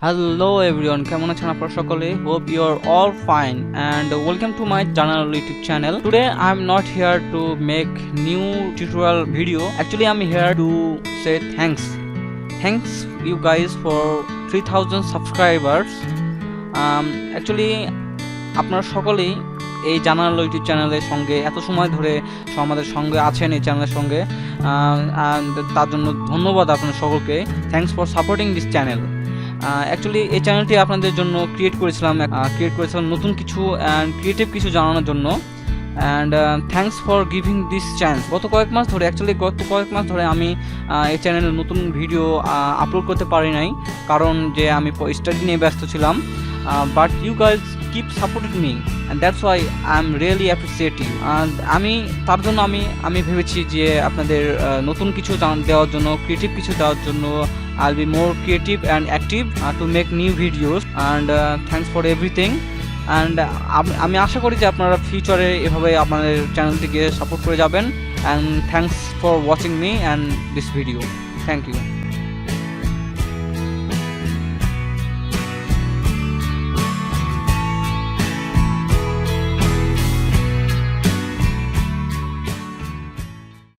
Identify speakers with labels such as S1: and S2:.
S1: Hello everyone, কেমন আছেন আপনারা সকলে? Hope you are all fine and welcome to my জানাল YouTube channel. Today I am not here to make new tutorial video. Actually I'm here to say thanks you guys for 3000 subscribers. Actually আপনারা সকলেই এই জানাল YouTube চ্যানেলের সঙ্গে এত সময় ধরে আমাদের সঙ্গে আছেন এই চ্যানেলের সঙ্গে, তার জন্য ধন্যবাদ আপনাদের সকলকে. Thanks for supporting this channel. Actually এই চ্যানেলটি আপনাদের জন্য ক্রিয়েট করেছিলাম নতুন কিছু অ্যান্ড ক্রিয়েটিভ কিছু জানানোর জন্য. And thanks for giving this chance. গত কয়েক মাস ধরে আমি এই চ্যানেলে নতুন ভিডিও আপলোড করতে পারি নাই, কারণ যে আমি স্টাডি নিয়ে ব্যস্ত ছিলাম. But you guys keep supporting me and that's why I am really appreciating. তার জন্য আমি ভেবেছি যে আপনাদের নতুন কিছু দেওয়ার জন্য, ক্রিয়েটিভ কিছু দেওয়ার জন্য I'll be more creative and active to make new videos and thanks for everything. And আমি আশা করি যে আপনারা ফিউচারে এভাবে আপনাদের চ্যানেলটিকে সাপোর্ট করে যাবেন. And thanks for watching me and this video. Thank you.